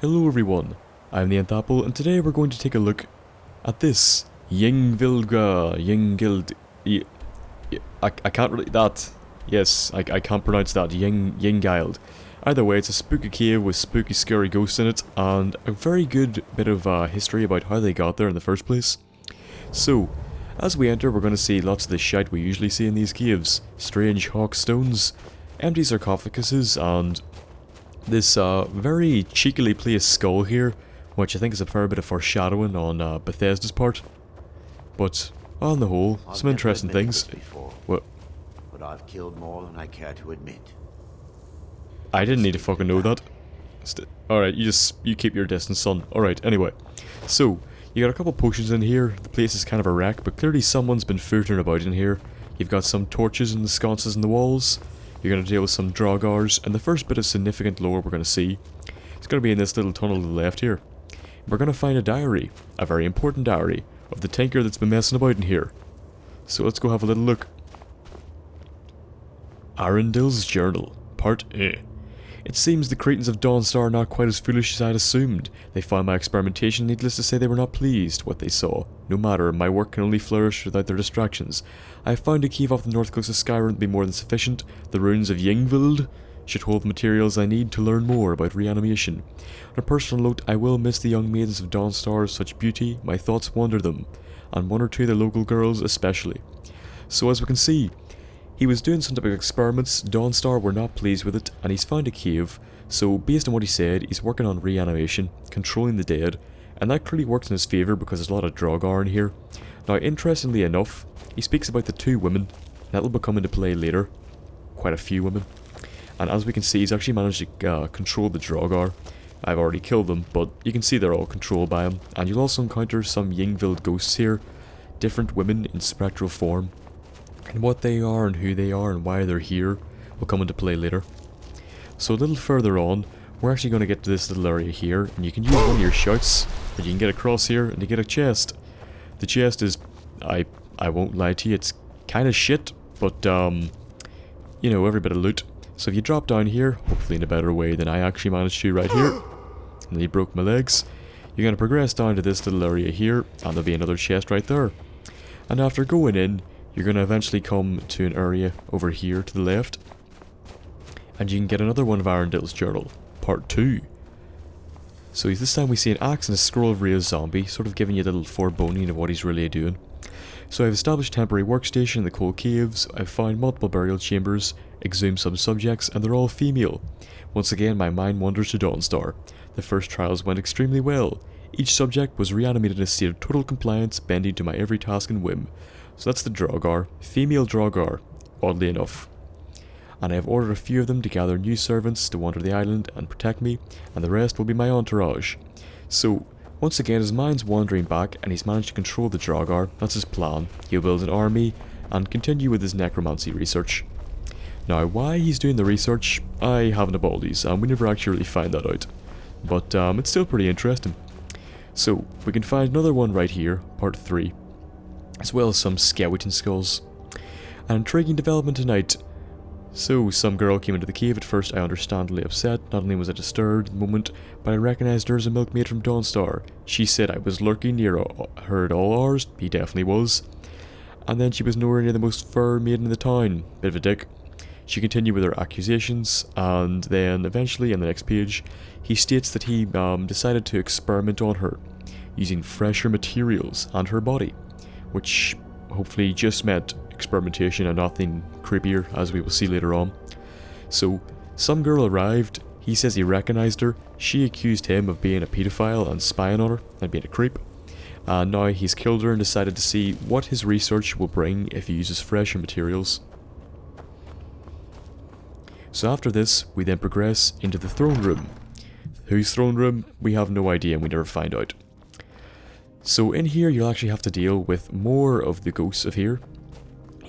Hello everyone, I'm the thenthapple, and today we're going to take a look at this Yngvild. I can't really that. Yes, I can't pronounce that. Yngvild. Either way, it's a spooky cave with spooky, scary ghosts in it, and a very good bit of history about how they got there in the first place. So, as we enter, we're going to see lots of the shite we usually see in these caves: strange hawk stones, empty sarcophaguses, and this very cheekily placed skull here, which I think is a fair bit of foreshadowing on Bethesda's part. But on the whole, some interesting things. What? But I've killed more than I care to admit. I didn't need to fucking know that. Alright, you keep your distance, son. Alright, anyway. So, you got a couple potions in here. The place is kind of a wreck, but clearly someone's been footering about in here. You've got some torches and the sconces in the walls. You're going to deal with some Draugrs, and the first bit of significant lore we're going to see is going to be in this little tunnel to the left here. We're going to find a diary, a very important diary, of the tinker that's been messing about in here. So let's go have a little look. Arondil's Journal, Part A. It seems the Cretans of Dawnstar are not quite as foolish as I'd assumed. They found my experimentation, needless to say they were not pleased what they saw. No matter, my work can only flourish without their distractions. I have found a cave off the north coast of Skyrim to be more than sufficient. The ruins of Yngvild should hold the materials I need to learn more about reanimation. On a personal note, I will miss the young maidens of Dawnstar, such beauty, my thoughts wander them, and one or two of the local girls especially. So as we can see, he was doing some type of experiments. Dawnstar were not pleased with it, and he's found a cave. So based on what he said, he's working on reanimation, controlling the dead, and that clearly works in his favour because there's a lot of draugr in here. Now, interestingly enough, he speaks about the two women that will come into play later. Quite a few women. And as we can see, he's actually managed to control the draugr. I've already killed them, but you can see they're all controlled by him. And you'll also encounter some Yngvild ghosts here, different women in spectral form. And what they are and who they are and why they're here will come into play later. So a little further on, we're actually going to get to this little area here, and you can use one of your shouts, and you can get across here, and you get a chest. The chest is, I won't lie to you, it's kind of shit, but you know, every bit of loot. So if you drop down here, hopefully in a better way than I actually managed to right here, and then you broke my legs, you're going to progress down to this little area here, and there'll be another chest right there. And after going in, you're going to eventually come to an area over here to the left, and you can get another one of Arondil's Journal, Part 2. So this time we see an axe and a scroll of Rhea's zombie, sort of giving you a little foreboding of what he's really doing. So I've established a temporary workstation in the cold caves, I've found multiple burial chambers, exhumed some subjects, and they're all female. Once again, my mind wanders to Dawnstar. The first trials went extremely well. Each subject was reanimated in a state of total compliance, bending to my every task and whim. So that's the draugr, female draugr, oddly enough. And I have ordered a few of them to gather new servants to wander the island and protect me, and the rest will be my entourage. So, once again, his mind's wandering back, and he's managed to control the draugr. That's his plan. He'll build an army, and continue with his necromancy research. Now, why he's doing the research, I haven't a baldies, and we never actually really find that out. But, it's still pretty interesting. So, we can find another one right here, Part 3. As well as some skeleton skulls. An intriguing development tonight. So, some girl came into the cave. At first I understandably upset. Not only was I disturbed at the moment, but I recognised her as a milkmaid from Dawnstar. She said I was lurking near her at all hours. He definitely was. And then she was nowhere near the most fair maiden in the town. Bit of a dick. She continued with her accusations, and then eventually, on the next page, he states that he decided to experiment on her, using fresher materials and her body, which hopefully just meant experimentation and nothing creepier, as we will see later on. So, some girl arrived, he says he recognised her, she accused him of being a paedophile and spying on her, and being a creep, and now he's killed her and decided to see what his research will bring if he uses fresher materials. So after this, we then progress into the throne room. Whose throne room? We have no idea and we never find out. So in here you'll actually have to deal with more of the ghosts of here.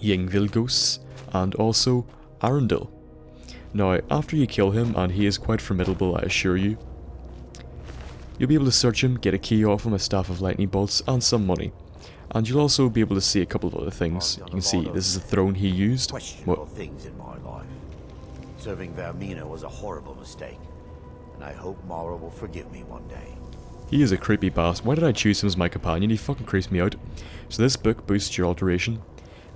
Yngvild ghosts, and also Arondil. Now, after you kill him, and he is quite formidable I assure you, you'll be able to search him, get a key off him, a staff of lightning bolts, and some money. And you'll also be able to see a couple of other things. You can see this is a throne he used. Questionable things in my life. Serving Vermina was a horrible mistake. and I hope Mara will forgive me one day. He is a creepy bastard. Why did I choose him as my companion? He fucking creeps me out. So this book boosts your alteration.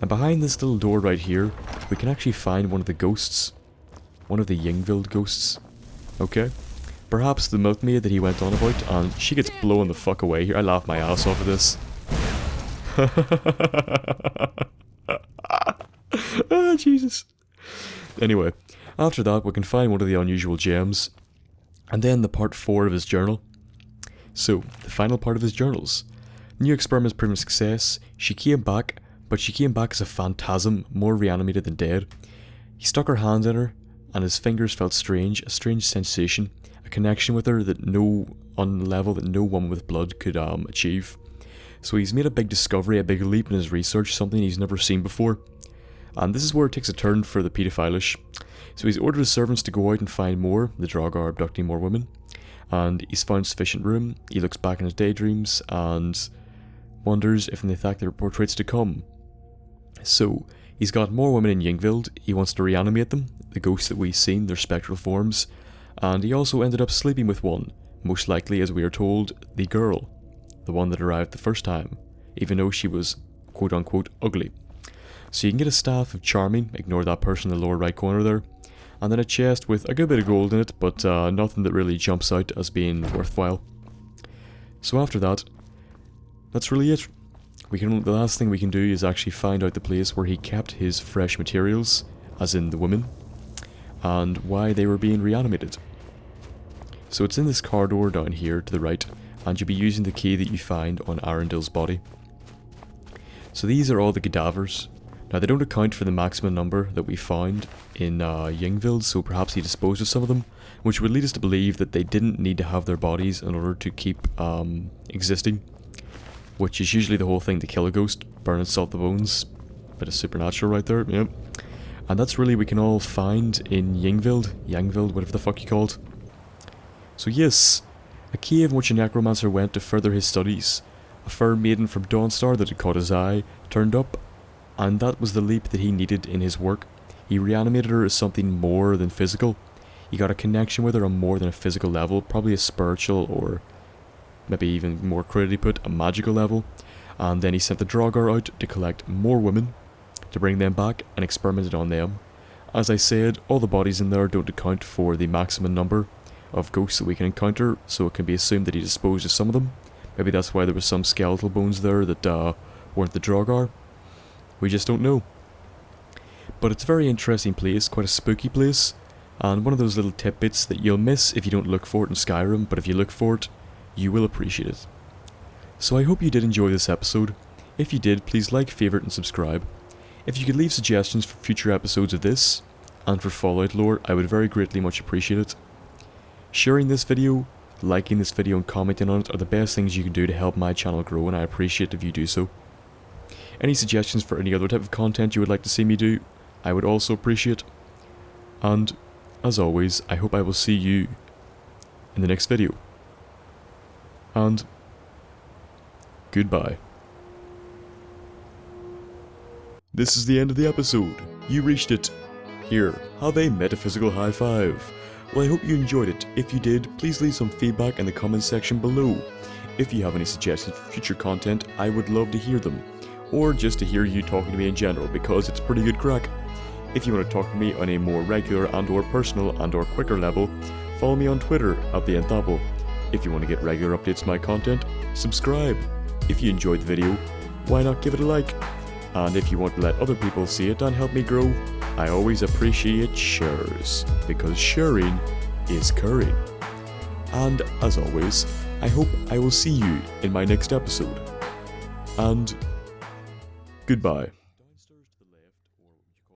And behind this little door right here, we can actually find one of the ghosts. One of the Yngvild ghosts. Okay? Perhaps the milkmaid that he went on about, and she gets blown the fuck away here. I laugh my ass off of this. Ah, Jesus. Anyway, after that we can find one of the unusual gems. And then the part 4 of his journal. So, the final part of his journals. New experiments proving success. She came back, but she came back as a phantasm, more reanimated than dead. He stuck her hand in her, and his fingers felt strange, a strange sensation, a connection with her that on a level that no woman with blood could achieve. So he's made a big discovery, a big leap in his research, something he's never seen before. And this is where it takes a turn for the paedophilish. So he's ordered his servants to go out and find more, the Draugr are abducting more women. And he's found sufficient room. He looks back in his daydreams and wonders if in fact there are portraits to come. So, he's got more women in Yngvild. He wants to reanimate them, the ghosts that we've seen, their spectral forms. And he also ended up sleeping with one, most likely, as we are told, the girl. The one that arrived the first time, even though she was quote unquote ugly. So you can get a staff of charming, ignore that person in the lower right corner there. And then a chest with a good bit of gold in it, but nothing that really jumps out as being worthwhile. So after that, that's really it. The last thing we can do is actually find out the place where he kept his fresh materials, as in the women, and why they were being reanimated. So it's in this corridor down here to the right, and you'll be using the key that you find on Arondil's body. So these are all the cadavers. Now they don't account for the maximum number that we found in Yngvild, so perhaps he disposed of some of them, which would lead us to believe that they didn't need to have their bodies in order to keep existing. Which is usually the whole thing to kill a ghost, burn and salt the bones. Bit of supernatural right there, yep. And that's really we can all find in Yngvild, whatever the fuck you call it. So yes, a cave in which a necromancer went to further his studies. A fair maiden from Dawnstar that had caught his eye turned up, and that was the leap that he needed in his work. He reanimated her as something more than physical. He got a connection with her on more than a physical level, probably a spiritual or maybe even more crudely put, a magical level. And then he sent the Draugr out to collect more women, to bring them back and experimented on them. As I said, all the bodies in there don't account for the maximum number of ghosts that we can encounter, so it can be assumed that he disposed of some of them. Maybe that's why there was some skeletal bones there that weren't the Draugr. We just don't know. But it's a very interesting place, quite a spooky place, and one of those little tidbits that you'll miss if you don't look for it in Skyrim, but if you look for it, you will appreciate it. So I hope you did enjoy this episode. If you did, please like, favourite and subscribe. If you could leave suggestions for future episodes of this, and for Fallout lore, I would very greatly much appreciate it. Sharing this video, liking this video and commenting on it are the best things you can do to help my channel grow, and I appreciate if you do so. Any suggestions for any other type of content you would like to see me do, I would also appreciate. And, as always, I hope I will see you in the next video. And, goodbye. This is the end of the episode. You reached it. Here, have a metaphysical high five. Well, I hope you enjoyed it. If you did, please leave some feedback in the comments section below. If you have any suggestions for future content, I would love to hear them. Or just to hear you talking to me in general, because it's pretty good crack. If you want to talk to me on a more regular and or personal and or quicker level, follow me on Twitter at thenthapple. If you want to get regular updates to my content, subscribe. If you enjoyed the video, why not give it a like? And if you want to let other people see it and help me grow, I always appreciate shares, because sharing is caring. And as always, I hope I will see you in my next episode. And goodbye.